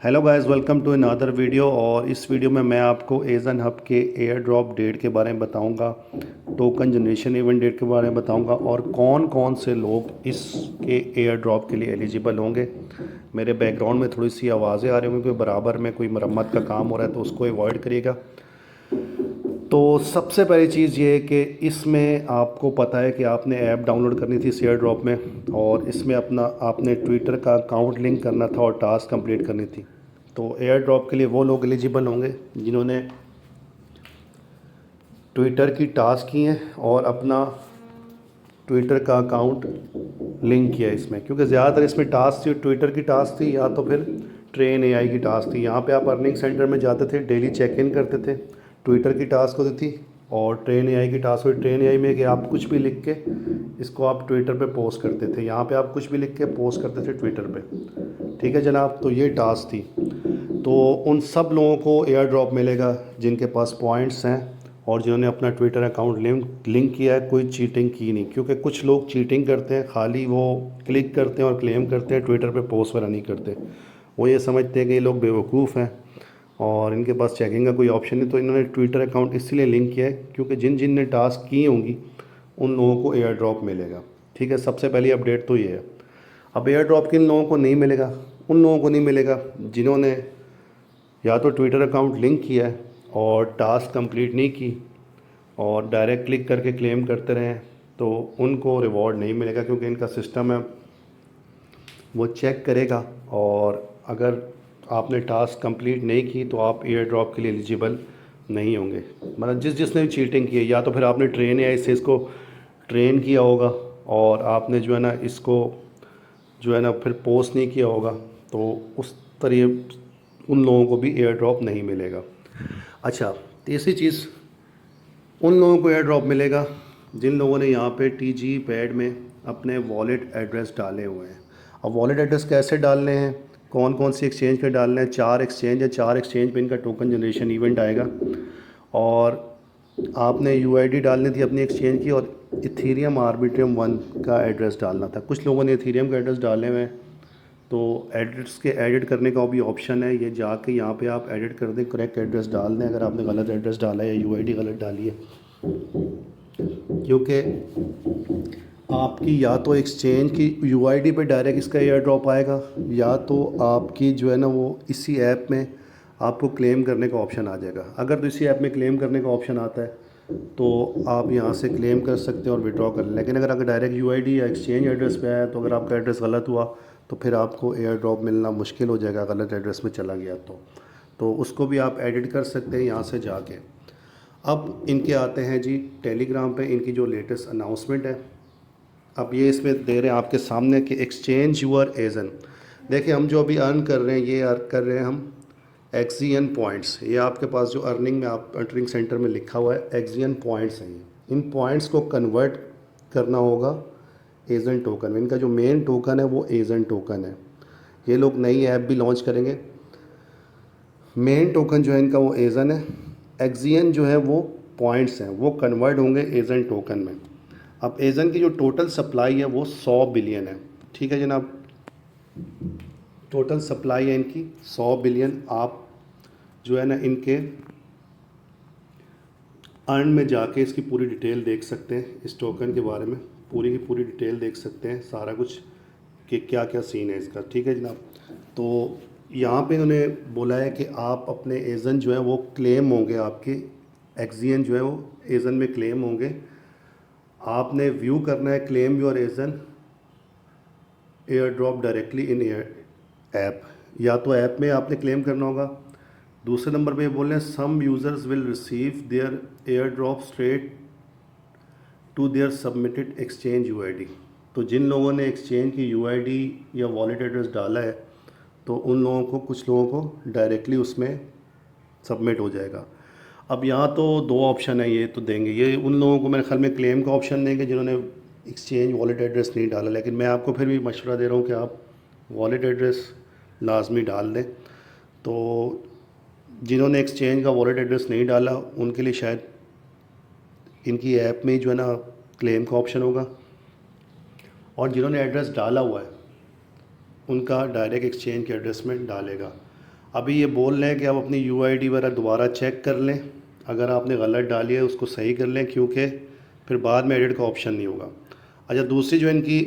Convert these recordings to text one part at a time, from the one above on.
Hello guys, welcome to another video. और इस video में मैं आपको एजन हब के एयर ड्रॉप डेट के बारे में बताऊंगा, टोकन जनरेशन इवेंट डेट के बारे में बताऊंगा और कौन कौन से लोग इसके एयर ड्रॉप के लिए एलिजिबल होंगे। मेरे बैकग्राउंड में थोड़ी सी आवाज़ें आ रही होंगी क्योंकि बराबर में कोई मरम्मत का काम हो रहा है, तो उसको अवॉइड करिएगा। तो सबसे पहली चीज़ ये है कि इसमें आपको पता है कि आपने ऐप डाउनलोड करनी थी एयर ड्रॉप में, और इसमें अपना आपने ट्विटर का अकाउंट लिंक करना था और टास्क कंप्लीट करनी थी। तो एयर ड्रॉप के लिए वो लोग एलिजिबल होंगे जिन्होंने ट्विटर की टास्क की हैं और अपना ट्विटर का अकाउंट लिंक किया इसमें, क्योंकि ज़्यादातर इसमें टास्क थी, ट्विटर की टास्क थी या तो फिर ट्रेन एआई की टास्क थी। यहाँ पे आप अर्निंग सेंटर में जाते थे, डेली चेक इन करते थे, ट्विटर की टास्क होती थी और ट्रेन एआई की टास्क होती। ट्रेन एआई में कि आप कुछ भी लिख के इसको आप ट्विटर पे पोस्ट करते थे, यहाँ पे आप कुछ भी लिख के पोस्ट करते थे ट्विटर पे। ठीक है जनाब, तो ये टास्क थी। तो उन सब लोगों को एयर ड्रॉप मिलेगा जिनके पास पॉइंट्स हैं और जिन्होंने अपना ट्विटर अकाउंट लिंक किया है, कोई चीटिंग की नहीं। क्योंकि कुछ लोग चीटिंग करते हैं, खाली वो क्लिक करते हैं और क्लेम करते हैं, ट्विटर पे पोस्ट वगैरह नहीं करते। वो ये समझते हैं कि ये लोग बेवकूफ़ हैं और इनके पास चेकिंग का कोई ऑप्शन नहीं। तो इन्होंने ट्विटर अकाउंट इसलिए लिंक किया है क्योंकि जिन जिन ने टास्क की होंगी उन लोगों को एयर ड्रॉप मिलेगा। ठीक है, सबसे पहली अपडेट तो ये है। अब एयर ड्रॉप किन लोगों को नहीं मिलेगा? उन लोगों को नहीं मिलेगा जिन्होंने या तो ट्विटर अकाउंट लिंक किया है और टास्क कंप्लीट नहीं की और डायरेक्ट क्लिक करके क्लेम करते रहें, तो उनको रिवॉर्ड नहीं मिलेगा। क्योंकि इनका सिस्टम है वो चेक करेगा, और अगर आपने टास्क कंप्लीट नहीं की तो आप एयर ड्रॉप के लिए एलिजिबल नहीं होंगे। मतलब जिसने भी चीटिंग की है, या तो फिर आपने ट्रेन या इससे इसको ट्रेन किया होगा और आपने जो है ना इसको जो है ना फिर पोस्ट नहीं किया होगा, तो उस तरह उन लोगों को भी एयर ड्रॉप नहीं मिलेगा। अच्छा, तीसरी चीज़, उन लोगों को एयर ड्रॉप मिलेगा जिन लोगों ने यहाँ पे टीजी पैड में अपने वॉलेट एड्रेस डाले हुए हैं। अब वॉलेट एड्रेस कैसे डालने हैं, कौन कौन सी एक्सचेंज पे डालने हैं? 4 एक्सचेंज है, 4 एक्सचेंज पे इनका टोकन जनरेशन इवेंट आएगा और आपने यूआईडी डालनी थी अपनी एक्सचेंज की और इथीरियम आर्बिट्रियम 1 का एड्रेस डालना था। कुछ लोगों ने इथीरियम का एड्रेस डाले हुए हैं, तो एड्रेस के एडिट करने का भी ऑप्शन है। ये जाके यहाँ पे आप एडिट कर दें, करेक्ट एड्रेस डाल दें अगर आपने गलत एड्रेस डाला है या यूआईडी गलत डाली है। क्योंकि आपकी या तो एक्सचेंज की यूआईडी पे डायरेक्ट इसका एयर ड्रॉप आएगा, या तो आपकी जो है ना वो इसी ऐप में आपको क्लेम करने का ऑप्शन आ जाएगा। अगर तो इसी ऐप में क्लेम करने का ऑप्शन आता है तो आप यहाँ से क्लेम कर सकते हैं और विड्रॉ कर लें। लेकिन अगर डायरेक्ट यूआईडी या एक्सचेंज एड्रेस पे आया, तो अगर आपका एड्रेस गलत हुआ तो फिर आपको एयर ड्रॉप मिलना मुश्किल हो जाएगा, गलत एड्रेस में चला गया तो उसको भी आप एडिट कर सकते हैं यहाँ से जाके। अब इनके आते हैं जी टेलीग्राम पे इनकी जो लेटेस्ट अनाउंसमेंट है। अब ये इसमें दे रहे हैं आपके सामने कि एक्सचेंज यूर एजन। देखिए, हम जो अभी अर्न कर रहे हैं ये अर्न कर रहे हैं हम एक्सियन पॉइंट्स। ये आपके पास जो अर्निंग में आप अर्निंग सेंटर में लिखा हुआ है एक्सियन पॉइंट्स हैं। इन पॉइंट्स को कन्वर्ट करना होगा एजन टोकन में। इनका जो मेन टोकन है वो एजन टोकन है। ये लोग नई ऐप भी लॉन्च करेंगे। मेन टोकन जो है इनका वो एजन है, एक्सियन जो है वो पॉइंट्स हैं, वो कन्वर्ट होंगे एजन टोकन में। अब एजन की जो टोटल सप्लाई है वो 100 बिलियन है। ठीक है जनाब, टोटल सप्लाई है इनकी 100 बिलियन। आप जो है ना इनके अर्न में जाके इसकी पूरी डिटेल देख सकते हैं, इस टोकन के बारे में पूरी की पूरी डिटेल देख सकते हैं, सारा कुछ कि क्या क्या सीन है इसका। ठीक है जनाब, तो यहाँ पे इन्होंने बोला है कि आप अपने एजन जो है वो क्लेम होंगे, आपके एक्सियन जो है वो एजन में क्लेम होंगे। आपने व्यू करना है क्लेम योर एजन airdrop directly in air app, या तो ऐप में आपने क्लेम करना होगा। दूसरे नंबर पे बोल रहे हैं some users will receive their airdrop straight to their submitted exchange UID. तो जिन लोगों ने एक्सचेंज की यूआईडी या वॉलेट एड्रेस डाला है तो उन लोगों को, कुछ लोगों को डायरेक्टली उसमें सबमिट हो जाएगा। अब यहाँ तो दो ऑप्शन है, ये तो देंगे, ये उन लोगों को मेरे ख्याल में क्लेम का ऑप्शन देंगे जिन्होंने एक्सचेंज वॉलेट एड्रेस नहीं डाला। लेकिन मैं आपको फिर भी मशवरा दे रहा हूँ कि आप वॉलेट एड्रेस लाजमी डाल दें। तो जिन्होंने एक्सचेंज का वॉलेट एड्रेस नहीं डाला उनके लिए शायद इनकी ऐप में ही जो है ना क्लेम का ऑप्शन होगा, और जिन्होंने एड्रेस डाला हुआ है उनका डायरेक्ट एक्सचेंज के एड्रेस में डालेगा। अभी ये बोल रहे हैं कि आप अपनी यूआईडी वगैरह दोबारा चेक कर लें, अगर आपने गलत डाली है उसको सही कर लें, क्योंकि फिर बाद में एडिट का ऑप्शन नहीं होगा। अच्छा, दूसरी जो इनकी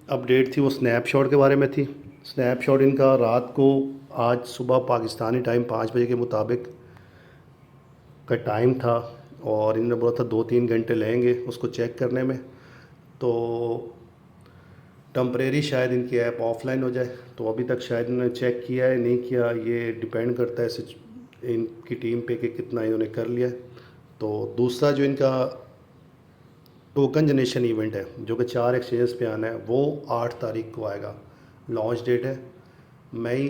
अपडेट थी वो स्नैपशॉट के बारे में थी। स्नैपशॉट इनका रात को आज सुबह पाकिस्तानी टाइम 5 बजे के मुताबिक का टाइम था, और इन्होंने बोला था 2-3 घंटे लगेंगे उसको चेक करने में। तो टम्परेरी शायद इनकी ऐप ऑफलाइन हो जाए, तो अभी तक शायद इन्होंने चेक किया है नहीं किया, ये डिपेंड करता है इनकी टीम पे कि कितना इन्होंने कर लिया है। तो दूसरा जो इनका टोकन जनरेशन इवेंट है जो कि 4 एक्सचेंज पे आना है, वो 8 तारीख को आएगा। लॉन्च डेट है मई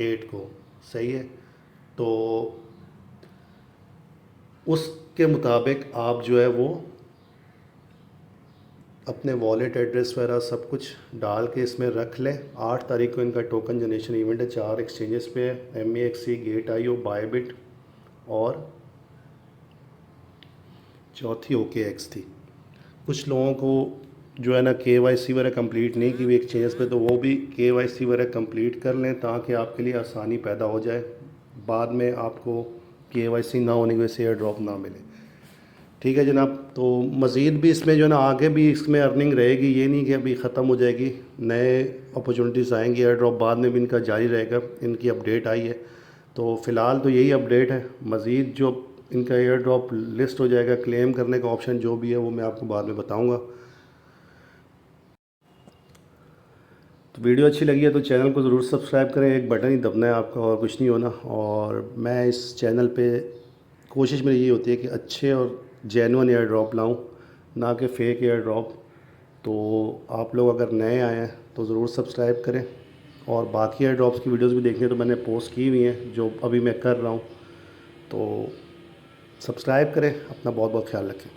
8 को, सही है। तो उसके मुताबिक आप जो है वो अपने वॉलेट एड्रेस वगैरह सब कुछ डाल के इसमें रख लें। 8 तारीख को इनका टोकन जनरेशन इवेंट है, 4 एक्सचेंजेस पे है, MEXC, Gate.io, बायबिट और चौथी OKX थी। कुछ लोगों को जो है ना KYC वगैरह कंप्लीट नहीं की हुई एक्सचेंज पे, तो वो भी KYC वगैरह कंप्लीट कर लें ताकि आपके लिए आसानी पैदा हो जाए, बाद में आपको KYC ना होने की वजह से एयर ड्रॉप ना मिले। ठीक है जनाब। तो मज़ीद भी इसमें जो है ना आगे भी इसमें अर्निंग रहेगी, ये नहीं कि अभी ख़त्म हो जाएगी, नए अपॉर्चुनिटीज़ आएंगी, एयर ड्रॉप बाद में भी इनका जारी रहेगा। इनकी अपडेट आई है, तो फ़िलहाल तो यही अपडेट है। मज़ीद जो इनका एयर ड्रॉप लिस्ट हो जाएगा, क्लेम करने का ऑप्शन जो भी है वो मैं आपको बाद में बताऊँगा। तो वीडियो अच्छी लगी है तो चैनल को ज़रूर सब्सक्राइब करें, एक बटन ही दबना है आपका और कुछ नहीं होना। और मैं इस चैनल पे कोशिश मेरी ये होती है कि अच्छे और जेन्युइन एयर ड्रॉप लाऊं, ना कि फ़ेक एयर ड्रॉप। तो आप लोग अगर नए आए हैं तो ज़रूर सब्सक्राइब करें, और बाकी एयर ड्रॉप्स की वीडियोस भी देखनी है तो मैंने पोस्ट की हुई हैं जो अभी मैं कर रहा हूँ। तो सब्सक्राइब करें, अपना बहुत बहुत ख्याल रखें।